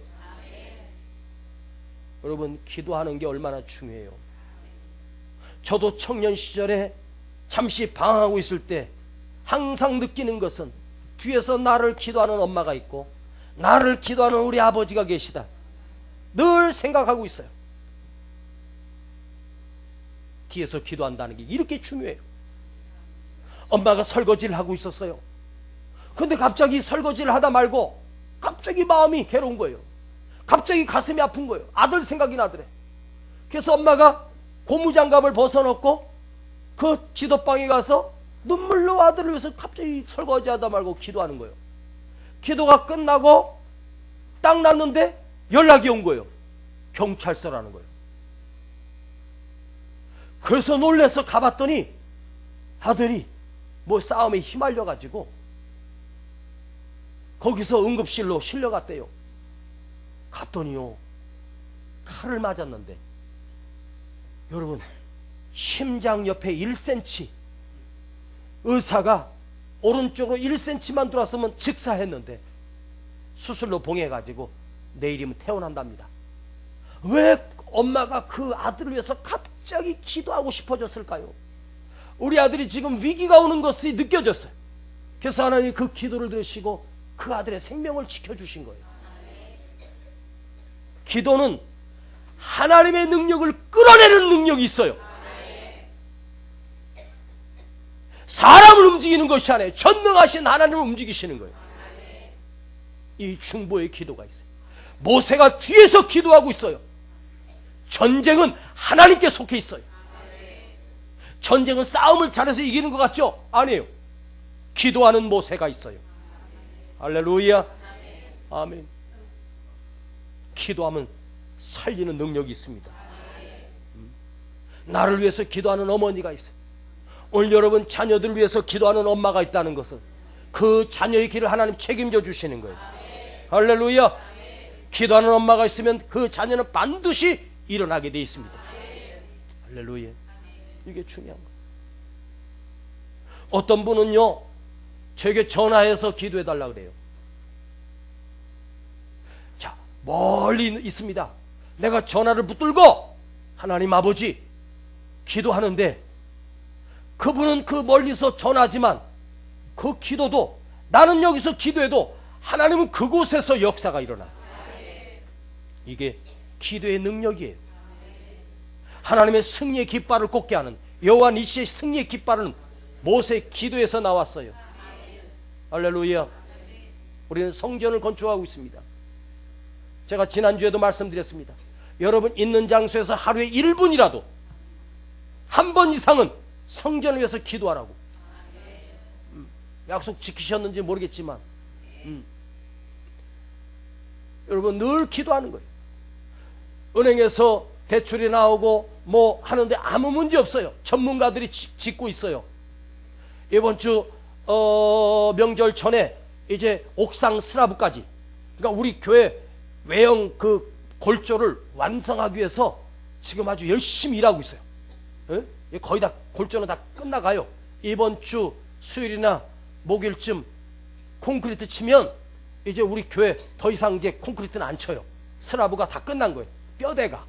여러분, 기도하는 게 얼마나 중요해요. 저도 청년 시절에 잠시 방황하고 있을 때 항상 느끼는 것은 뒤에서 나를 기도하는 엄마가 있고 나를 기도하는 우리 아버지가 계시다. 늘 생각하고 있어요. 뒤에서 기도한다는 게 이렇게 중요해요. 엄마가 설거지를 하고 있었어요. 근데 갑자기 설거지를 하다 말고 갑자기 마음이 괴로운 거예요. 갑자기 가슴이 아픈 거예요. 아들 생각이 나더래. 그래서 엄마가 고무장갑을 벗어놓고 그 지도방에 가서 눈물로 아들을 위해서 갑자기 설거지하다 말고 기도하는 거예요. 기도가 끝나고 딱 났는데 연락이 온 거예요. 경찰서라는 거예요. 그래서 놀라서 가봤더니 아들이 뭐 싸움에 휘말려가지고 거기서 응급실로 실려갔대요. 갔더니요, 칼을 맞았는데 여러분, 심장 옆에 1cm, 의사가 오른쪽으로 1cm만 들어왔으면 즉사했는데 수술로 봉해가지고 내일이면 퇴원한답니다. 왜 엄마가 그 아들을 위해서 갑자기 기도하고 싶어졌을까요? 우리 아들이 지금 위기가 오는 것이 느껴졌어요. 그래서 하나님이 그 기도를 들으시고 그 아들의 생명을 지켜주신 거예요. 기도는 하나님의 능력을 끌어내는 능력이 있어요. 사람을 움직이는 것이 아니에요. 전능하신 하나님을 움직이시는 거예요. 이 중보의 기도가 있어요. 모세가 뒤에서 기도하고 있어요. 전쟁은 하나님께 속해 있어요. 전쟁은 싸움을 잘해서 이기는 것 같죠? 아니에요. 기도하는 모세가 있어요. 할렐루야. 아멘. 기도하면 살리는 능력이 있습니다. 나를 위해서 기도하는 어머니가 있어요. 오늘 여러분 자녀들을 위해서 기도하는 엄마가 있다는 것은 그 자녀의 길을 하나님 책임져 주시는 거예요. 할렐루야. 기도하는 엄마가 있으면 그 자녀는 반드시 일어나게 돼 있습니다. 할렐루야. 이게 중요한 거예요. 어떤 분은요, 저에게 전화해서 기도해 달라 그래요. 자, 멀리 있습니다. 내가 전화를 붙들고 하나님 아버지 기도하는데 그분은 그 멀리서 전하지만 그 기도도, 나는 여기서 기도해도 하나님은 그곳에서 역사가 일어나. 이게 기도의 능력이에요. 하나님의 승리의 깃발을 꽂게 하는, 여호와 니시의 승리의 깃발은 모세의 기도에서 나왔어요. 할렐루야. 우리는 성전을 건축하고 있습니다. 제가 지난주에도 말씀드렸습니다. 여러분 있는 장소에서 하루에 1분이라도 한 번 이상은 성전을 위해서 기도하라고. 약속 지키셨는지 모르겠지만 여러분 늘 기도하는 거예요. 은행에서 대출이 나오고 뭐 하는데 아무 문제 없어요. 전문가들이 짓고 있어요. 이번 주 명절 전에 이제 옥상 슬라브까지, 그러니까 우리 교회 외형 그 골조를 완성하기 위해서 지금 아주 열심히 일하고 있어요. 에? 거의 다 골조는 다 끝나가요. 이번 주 수요일이나 목요일쯤 콘크리트 치면 이제 우리 교회 더 이상 이제 콘크리트는 안 쳐요. 슬라브가 다 끝난 거예요. 뼈대가.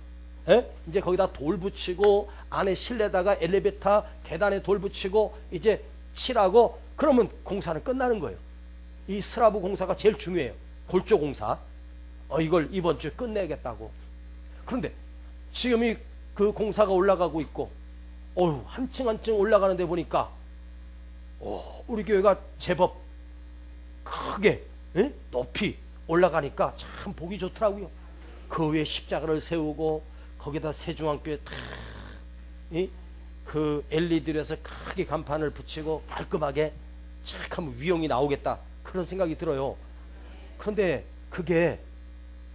이제 거기다 돌 붙이고 안에 실내다가 엘리베이터 계단에 돌 붙이고 이제 칠하고 그러면 공사는 끝나는 거예요. 이 슬라브 공사가 제일 중요해요. 골조 공사. 이걸 이번 주에 끝내겠다고. 그런데 지금 그 공사가 올라가고 있고 한 층 한 층 올라가는데 보니까 우리 교회가 제법 크게 높이 올라가니까 참 보기 좋더라고요. 그 위에 십자가를 세우고 거기다 세중앙교회 그 LED로 해서 크게 간판을 붙이고 깔끔하게 착 하면 위용이 나오겠다, 그런 생각이 들어요. 그런데 그게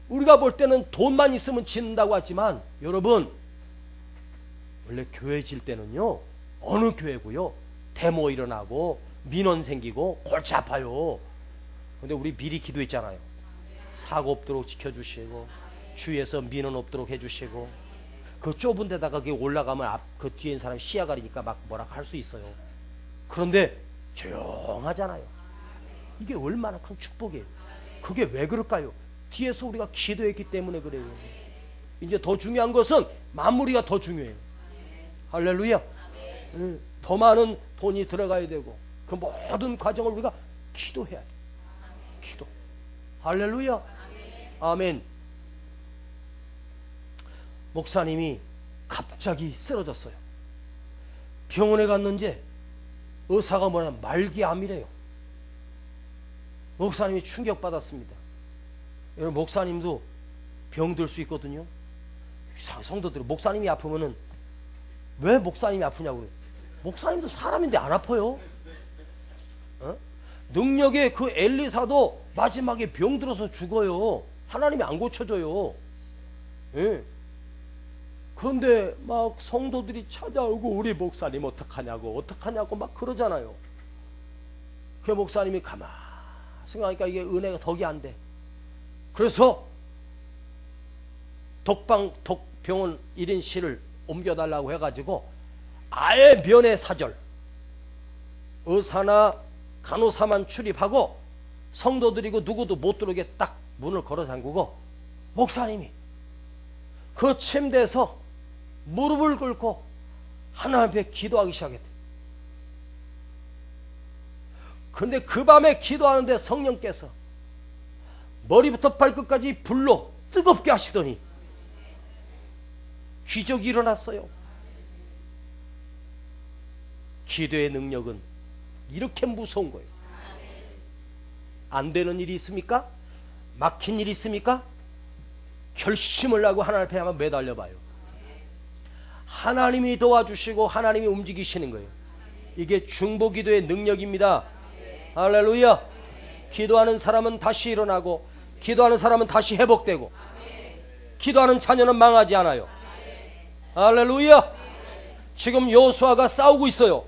우리가 볼 때는 돈만 있으면 짓는다고 하지만 여러분, 원래 교회 질 때는요, 어느 교회고요, 데모 일어나고 민원 생기고 골치 아파요. 근데 우리 미리 기도했잖아요. 사고 없도록 지켜주시고 주위에서 민원 없도록 해주시고, 그 좁은 데다가 그게 올라가면 그 뒤에 있는 사람이 시야 가리니까 막 뭐라 할 수 있어요. 그런데 조용하잖아요. 이게 얼마나 큰 축복이에요. 그게 왜 그럴까요? 뒤에서 우리가 기도했기 때문에 그래요. 이제 더 중요한 것은 마무리가 더 중요해요. 할렐루야. 더 많은 돈이 들어가야 되고 그 모든 과정을 우리가 기도해야 돼. 기도. 할렐루야. 아멘. 목사님이 갑자기 쓰러졌어요. 병원에 갔는지 의사가 뭐냐, 말기암이래요. 목사님이 충격받았습니다. 여러분, 목사님도 병들 수 있거든요. 성도들, 목사님이 아프면은 왜 목사님이 아프냐고 그래요. 목사님도 사람인데 안 아파요. 능력의 그 엘리사도 마지막에 병들어서 죽어요. 하나님이 안 고쳐줘요. 예. 그런데 막 성도들이 찾아오고 우리 목사님 어떡하냐고 막 그러잖아요. 그 목사님이 가만히 생각하니까 이게 은혜가 덕이 안 돼. 그래서 독병원 1인실을 옮겨달라고 해가지고 아예 면회 사절, 의사나 간호사만 출입하고 성도들이고 누구도 못 들어오게 딱 문을 걸어 잠그고 목사님이 그 침대에서 무릎을 꿇고 하나님 앞에 기도하기 시작했대. 근데 그 밤에 기도하는데 성령께서 머리부터 발끝까지 불로 뜨겁게 하시더니 기적이 일어났어요. 기도의 능력은 이렇게 무서운 거예요. 안 되는 일이 있습니까? 막힌 일이 있습니까? 결심을 하고 하나님 앞에 한번 매달려 봐요. 하나님이 도와주시고 하나님이 움직이시는 거예요. 이게 중보기도의 능력입니다. 할렐루야. 기도하는 사람은 다시 일어나고, 기도하는 사람은 다시 회복되고, 기도하는 자녀는 망하지 않아요. 할렐루야. 지금 여호수아가 싸우고 있어요.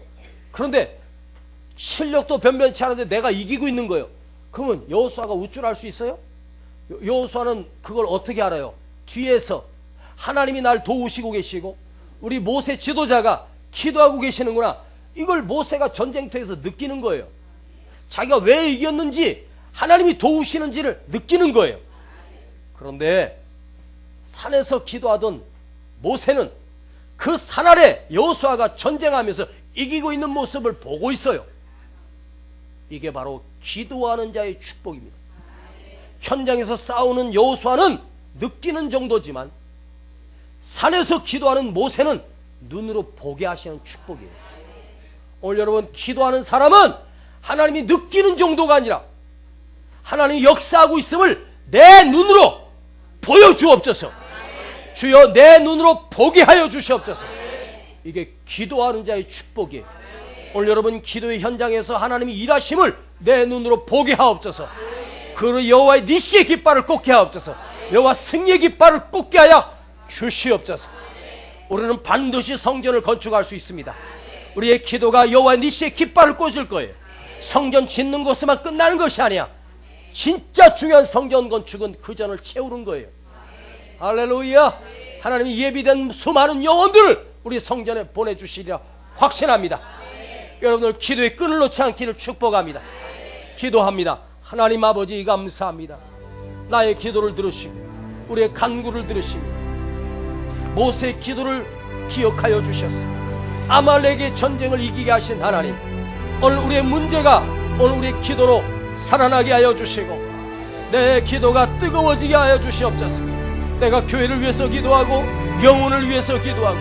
그런데 실력도 변변치 않은데 내가 이기고 있는 거예요. 그러면 여호수아가 우쭐할 수 있어요? 여호수아는 그걸 어떻게 알아요? 뒤에서 하나님이 날 도우시고 계시고 우리 모세 지도자가 기도하고 계시는구나. 이걸 모세가 전쟁터에서 느끼는 거예요. 자기가 왜 이겼는지, 하나님이 도우시는지를 느끼는 거예요. 그런데 산에서 기도하던 모세는 그 산 아래 여호수아가 전쟁하면서 이기고 있는 모습을 보고 있어요. 이게 바로 기도하는 자의 축복입니다. 현장에서 싸우는 여호수아는 느끼는 정도지만 산에서 기도하는 모세는 눈으로 보게 하시는 축복이에요. 오늘 여러분, 기도하는 사람은 하나님이 느끼는 정도가 아니라 하나님이 역사하고 있음을 내 눈으로 보여주옵소서. 주여, 내 눈으로 보게 하여 주시옵소서. 이게 기도하는 자의 축복이에요. 오늘 여러분, 기도의 현장에서 하나님이 일하심을 내 눈으로 보게 하옵소서. 그 여호와의 니시의 깃발을 꽂게 하옵소서. 여호와 승리의 깃발을 꽂게 하여 주시옵소서. 우리는 반드시 성전을 건축할 수 있습니다. 우리의 기도가 여호와 니시의 깃발을 꽂을 거예요. 성전 짓는 것으로만 끝나는 것이 아니야. 진짜 중요한 성전 건축은 그 전을 채우는 거예요. 할렐루야. 하나님이 예비된 수많은 영혼들을 우리 성전에 보내주시리라 확신합니다. 여러분들 기도의 끈을 놓지 않기를 축복합니다. 기도합니다. 하나님 아버지, 감사합니다. 나의 기도를 들으시고 우리의 간구를 들으시고 모세의 기도를 기억하여 주셨어. 아말렉의 전쟁을 이기게 하신 하나님, 오늘 우리의 문제가 오늘 우리의 기도로 살아나게 하여 주시고 내 기도가 뜨거워지게 하여 주시옵소서. 내가 교회를 위해서 기도하고 영혼을 위해서 기도하고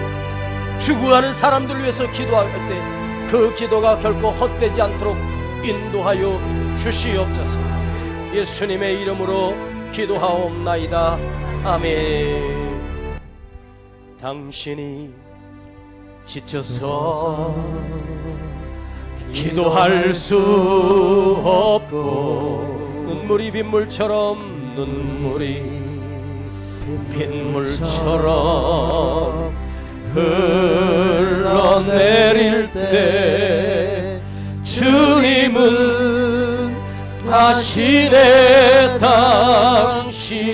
죽어가는 사람들을 위해서 기도할 때 그 기도가 결코 헛되지 않도록 인도하여 주시옵소서. 예수님의 이름으로 기도하옵나이다. 아멘. 당신이 지쳐서 기도할 수 없고 눈물이 빗물처럼 흘러내릴 때 주님은 아시네. 당신의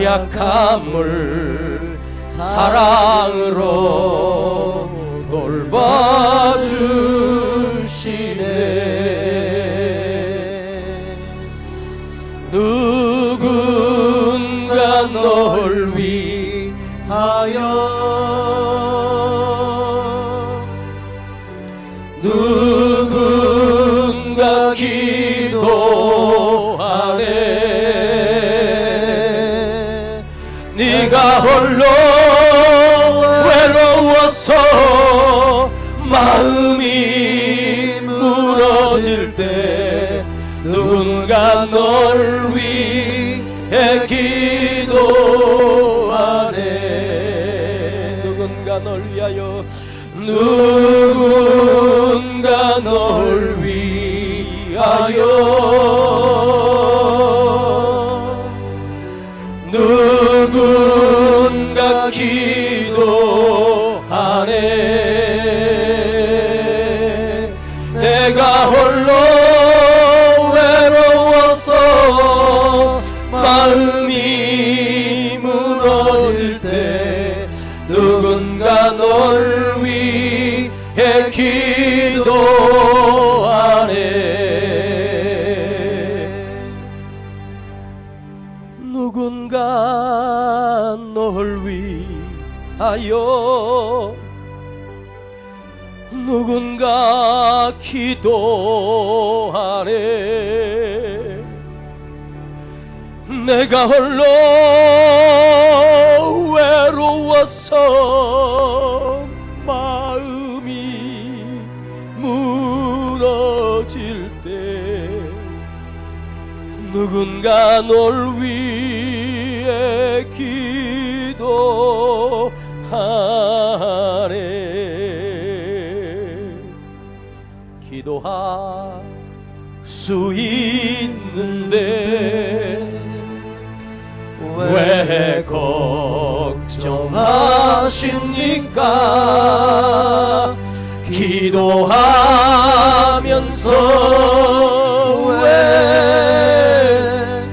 약함을 사랑으로 돌봐주시네. 누군가 널 위하여 누군가 기도하네. 네가 홀로 외로워서 마음이 무너질 때 누군가 널 위해 기도하네. 누군가 널 위하여 누군가 널 위하여 누군가 기도하네. 내가 홀로 기도하네. 내가 홀로 외로워서 마음이 무너질 때 누군가 널 위해 기도하네. 기도할 수 있는데 왜 걱정하십니까? 기도하면서 왜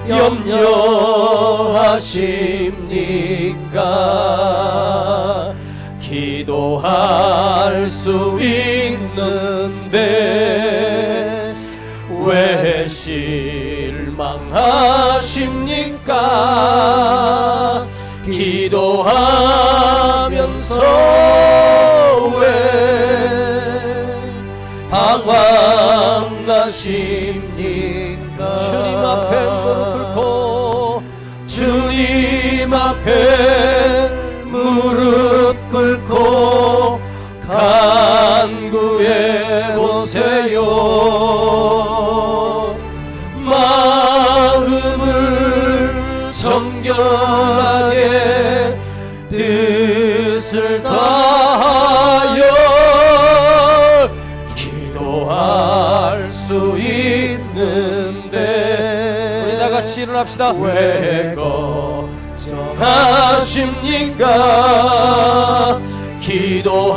염려하십니까? 기도할 수 있는데 왜 실망하십니까? 기도하면서 왜 방황하십니까? 주님 앞에 무릎 꿇고 주님 앞에 무릎 꿇고 간구해 보세요. 마음을 정결하게 뜻을 다하여 기도할 수 있는데 우리 다 같이 일어납시다. 왜 걱정하십니까? 기도하면서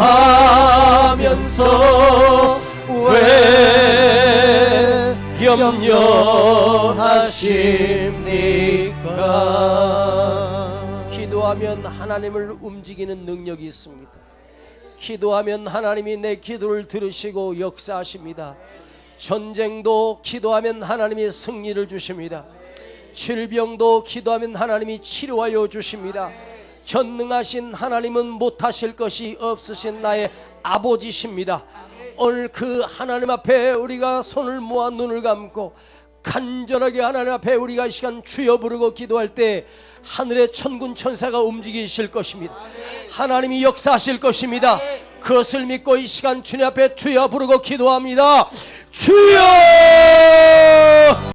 왜 염려하십니까? 기도하면 하나님을 움직이는 능력이 있습니다. 기도하면 하나님이 내 기도를 들으시고 역사하십니다. 전쟁도 기도하면 하나님이 승리를 주십니다. 질병도 기도하면 하나님이 치료하여 주십니다. 전능하신 하나님은 못하실 것이 없으신 나의 아버지십니다. 오늘 그 하나님 앞에 우리가 손을 모아 눈을 감고 간절하게 하나님 앞에 우리가 이 시간 주여 부르고 기도할 때 하늘의 천군 천사가 움직이실 것입니다. 하나님이 역사하실 것입니다. 그것을 믿고 이 시간 주님 앞에 주여 부르고 기도합니다. 주여!